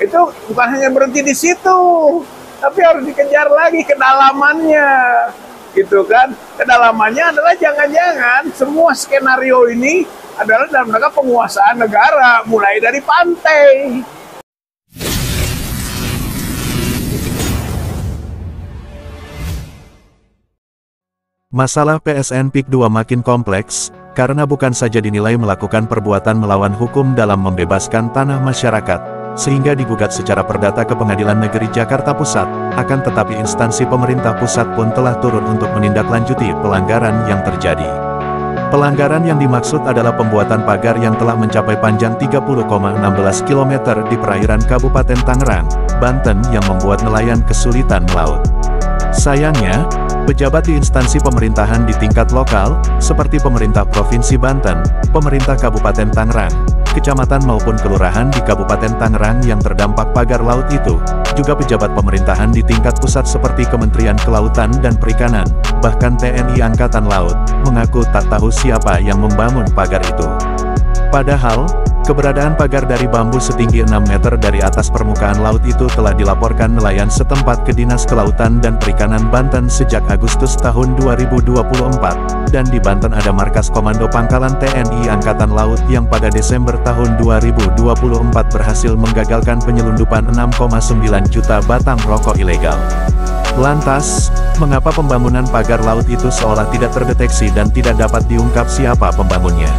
Itu bukan hanya berhenti di situ, tapi harus dikejar lagi kedalamannya, gitu kan? Kedalamannya adalah jangan-jangan semua skenario ini adalah dalam rangka penguasaan negara, mulai dari pantai. Masalah PSN PIK 2 makin kompleks, karena bukan saja dinilai melakukan perbuatan melawan hukum dalam membebaskan tanah masyarakat, sehingga digugat secara perdata ke Pengadilan Negeri Jakarta Pusat, akan tetapi instansi pemerintah pusat pun telah turun untuk menindaklanjuti pelanggaran yang terjadi. Pelanggaran yang dimaksud adalah pembuatan pagar yang telah mencapai panjang 30,16 km di perairan Kabupaten Tangerang, Banten yang membuat nelayan kesulitan melaut. Sayangnya, pejabat di instansi pemerintahan di tingkat lokal, seperti pemerintah Provinsi Banten, pemerintah Kabupaten Tangerang, kecamatan maupun kelurahan di Kabupaten Tangerang yang terdampak pagar laut itu, juga pejabat pemerintahan di tingkat pusat seperti Kementerian Kelautan dan Perikanan, bahkan TNI Angkatan Laut, mengaku tak tahu siapa yang membangun pagar itu. Padahal, keberadaan pagar dari bambu setinggi 6 meter dari atas permukaan laut itu telah dilaporkan nelayan setempat ke Dinas Kelautan dan Perikanan Banten sejak Agustus tahun 2024, dan di Banten ada markas Komando Pangkalan TNI Angkatan Laut yang pada Desember tahun 2024 berhasil menggagalkan penyelundupan 6,9 juta batang rokok ilegal. Lantas, mengapa pembangunan pagar laut itu seolah tidak terdeteksi dan tidak dapat diungkap siapa pembangunnya?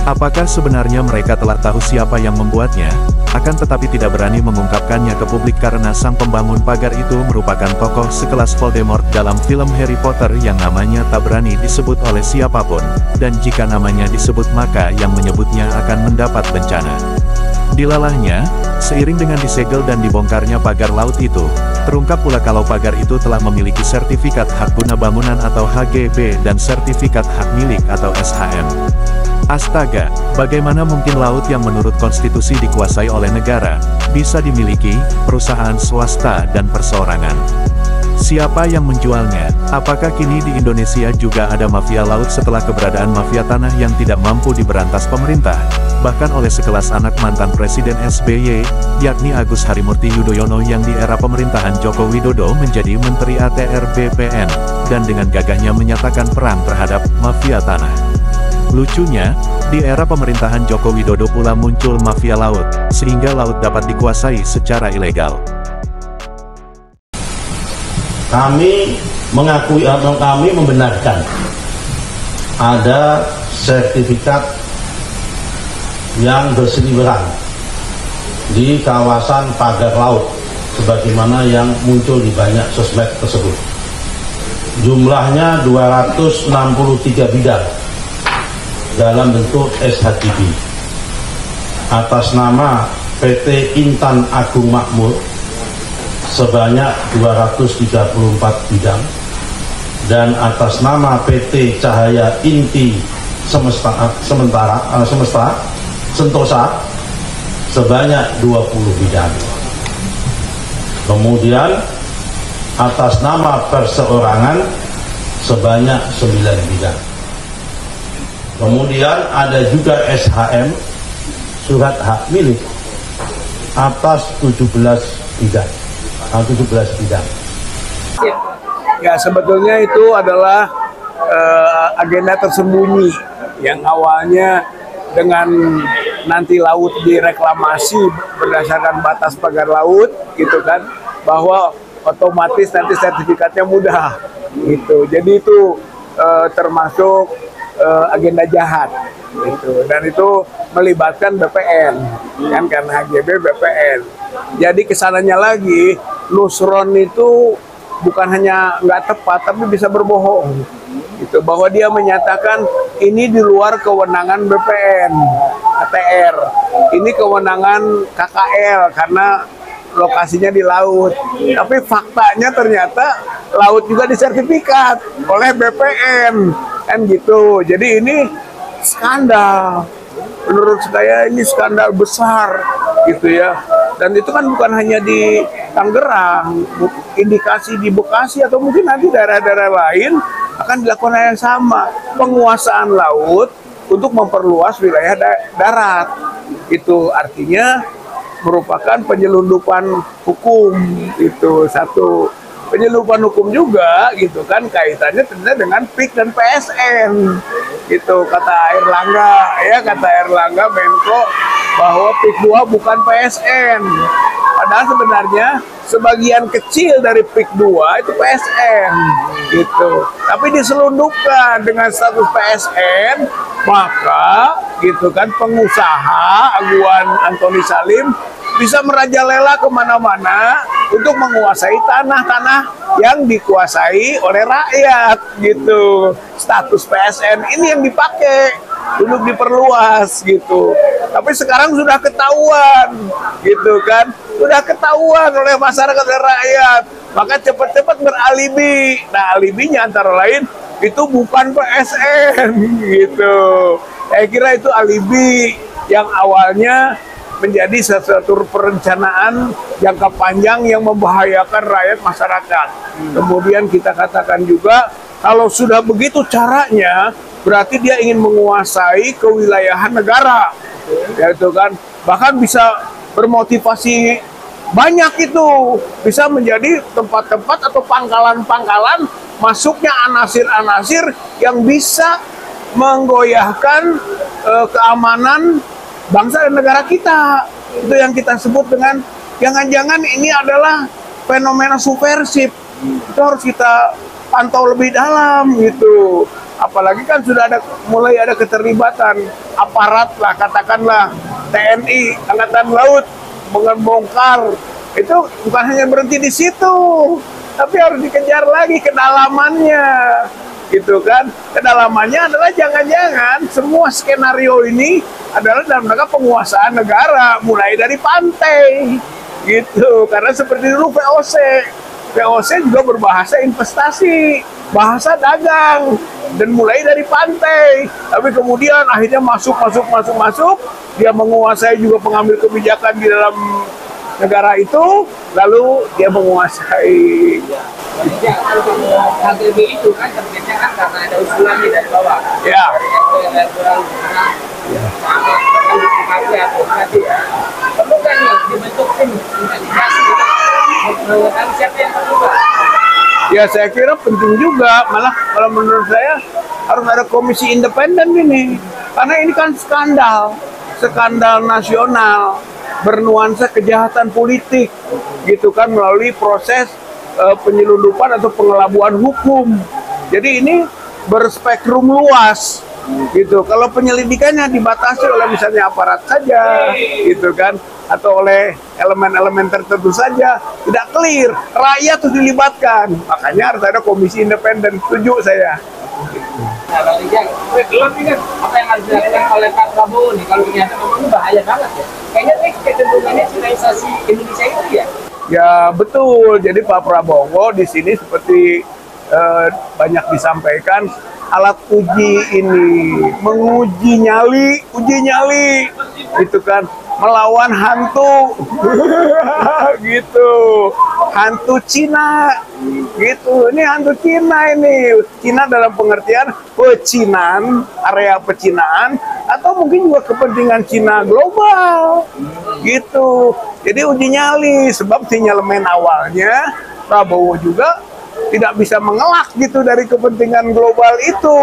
Apakah sebenarnya mereka telah tahu siapa yang membuatnya, akan tetapi tidak berani mengungkapkannya ke publik karena sang pembangun pagar itu merupakan tokoh sekelas Voldemort dalam film Harry Potter yang namanya tak berani disebut oleh siapapun, dan jika namanya disebut maka yang menyebutnya akan mendapat bencana. Dilalahnya, seiring dengan disegel dan dibongkarnya pagar laut itu, terungkap pula kalau pagar itu telah memiliki sertifikat hak guna bangunan atau HGB dan sertifikat hak milik atau SHM. Astaga, bagaimana mungkin laut yang menurut konstitusi dikuasai oleh negara, bisa dimiliki perusahaan swasta dan perseorangan? Siapa yang menjualnya? Apakah kini di Indonesia juga ada mafia laut setelah keberadaan mafia tanah yang tidak mampu diberantas pemerintah, bahkan oleh sekelas anak mantan Presiden SBY, yakni Agus Harimurti Yudhoyono yang di era pemerintahan Joko Widodo menjadi Menteri ATR BPN, dan dengan gagahnya menyatakan perang terhadap mafia tanah. Lucunya, di era pemerintahan Joko Widodo pula muncul mafia laut, sehingga laut dapat dikuasai secara ilegal. Kami mengakui atau kami membenarkan ada sertifikat yang berseliweran di kawasan pagar laut, sebagaimana yang muncul di banyak sosmed tersebut. Jumlahnya 263 bidang dalam bentuk SHGB atas nama PT Intan Agung Makmur sebanyak 234 bidang, dan atas nama PT Cahaya Inti Sentosa sebanyak 20 bidang. Kemudian atas nama perseorangan sebanyak 9 bidang. Kemudian ada juga SHM, surat hak milik, atas 17 bidang. Ya, sebetulnya itu adalah agenda tersembunyi yang awalnya dengan nanti laut direklamasi berdasarkan batas pagar laut, gitu kan, bahwa otomatis nanti sertifikatnya mudah, gitu. Jadi itu termasuk agenda jahat, gitu. Dan itu melibatkan BPN, kan, karena HGB BPN. Jadi kesananya lagi, Nusron itu bukan hanya nggak tepat, tapi bisa berbohong, gitu, bahwa dia menyatakan ini di luar kewenangan BPN, ATR, ini kewenangan KKL karena lokasinya di laut. Tapi faktanya ternyata laut juga disertifikat oleh BPN, kan gitu. Jadi ini skandal. Menurut saya ini skandal besar, gitu ya. Dan itu kan bukan hanya di Tangerang, indikasi di Bekasi atau mungkin nanti daerah-daerah lain akan dilakukan hal yang sama, penguasaan laut untuk memperluas wilayah darat. Itu artinya merupakan penyelundupan hukum. Itu satu. Penyelundupan hukum juga gitu kan, kaitannya tentunya dengan PIK dan PSN gitu, kata Erlangga Menko bahwa PIK 2 bukan PSN, padahal sebenarnya sebagian kecil dari PIK 2 itu PSN gitu, tapi diselundupkan dengan status PSN, maka gitu kan pengusaha Aguan Antoni Salim bisa merajalela kemana-mana untuk menguasai tanah-tanah yang dikuasai oleh rakyat gitu. Status PSN ini yang dipakai untuk diperluas gitu. Tapi sekarang sudah ketahuan gitu kan, sudah ketahuan oleh masyarakat dan rakyat. Maka cepat-cepat beralibi. Nah, alibinya antara lain itu bukan PSN gitu. Saya kira itu alibi yang awalnya menjadi sesuatu perencanaan jangka panjang yang membahayakan rakyat masyarakat. Kemudian kita katakan juga kalau sudah begitu caranya, berarti dia ingin menguasai kewilayahan negara, yaitu kan bahkan bisa bermotivasi banyak, itu bisa menjadi tempat-tempat atau pangkalan-pangkalan masuknya anasir-anasir yang bisa menggoyahkan keamanan bangsa dan negara kita. Itu yang kita sebut dengan jangan-jangan ini adalah fenomena subversif. Itu harus kita pantau lebih dalam gitu. Apalagi kan sudah mulai ada keterlibatan aparat lah, katakanlah TNI, Angkatan Laut membongkar. Itu bukan hanya berhenti di situ, tapi harus dikejar lagi kedalamannya. Gitu kan, kedalamannya adalah jangan-jangan semua skenario ini adalah dalam rangka penguasaan negara, mulai dari pantai gitu, karena seperti dulu VOC juga berbahasa investasi, bahasa dagang, dan mulai dari pantai, tapi kemudian akhirnya masuk, dia menguasai juga pengambil kebijakan di dalam negara itu, lalu dia menguasai. Ya, kalau KTB itu kan terjadinya kan karena ada usulan dari bawah. Ya. Dari kurang sampai atau nanti ya. Perlu kan nih dibentuk tim investigasi mengetahui siapa yang terlibat. Ya, saya kira penting juga, malah kalau menurut saya harus ada komisi independen ini, karena ini kan skandal nasional bernuansa kejahatan politik gitu kan, melalui proses penyelundupan atau pengelabuan hukum. Jadi ini berspektrum luas gitu. Kalau penyelidikannya dibatasi oleh misalnya aparat saja gitu kan, atau oleh elemen-elemen tertentu saja, tidak clear. Rakyat harus dilibatkan. Makanya harus ada komisi independen. Setuju saya. Nah, Bang Rijal, belum nih kan apa yang harus dilakukan oleh Pak Prabowo nih, kalau ternyata memang bahaya banget ya. Kayaknya nih kecenderungannya Chinaisaisi Indonesia itu ya. Ya betul, jadi Pak Prabowo di sini seperti banyak disampaikan, alat uji ini menguji nyali, itu kan, melawan hantu, gitu, hantu Cina, gitu. Ini hantu Cina ini, Cina dalam pengertian pecinan, area pecinaan, atau mungkin juga kepentingan Cina global, gitu. Jadi uji nyali, sebab sinyalemen awalnya Prabowo juga tidak bisa mengelak gitu dari kepentingan global itu.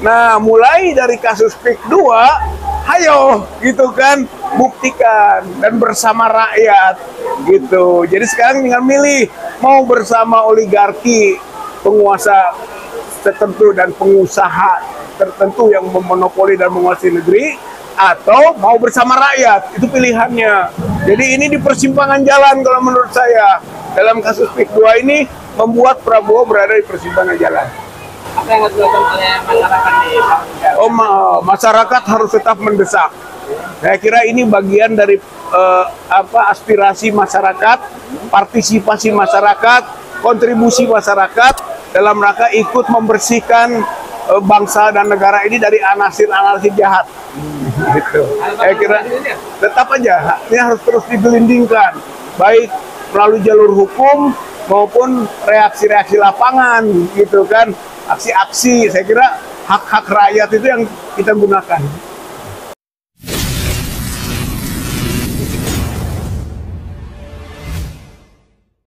Nah, mulai dari kasus PIK 2, hayo gitu kan, buktikan dan bersama rakyat gitu. Jadi sekarang tinggal milih, mau bersama oligarki, penguasa tertentu dan pengusaha tertentu yang memonopoli dan menguasai negeri, atau mau bersama rakyat. Itu pilihannya. Jadi ini di persimpangan jalan kalau menurut saya. Dalam kasus PIK 2 ini membuat Prabowo berada di persimpangan jalan. Apa yang harus dilakukan oleh masyarakat di masyarakat harus tetap mendesak. Saya kira ini bagian dari aspirasi masyarakat, partisipasi masyarakat, kontribusi masyarakat dalam rangka ikut membersihkan bangsa dan negara ini dari anasir-anasir jahat. Gitu. Saya kira tetap aja ini harus terus digelindingkan, baik melalui jalur hukum maupun reaksi-reaksi lapangan, gitu kan, aksi-aksi. Saya kira hak-hak rakyat itu yang kita gunakan.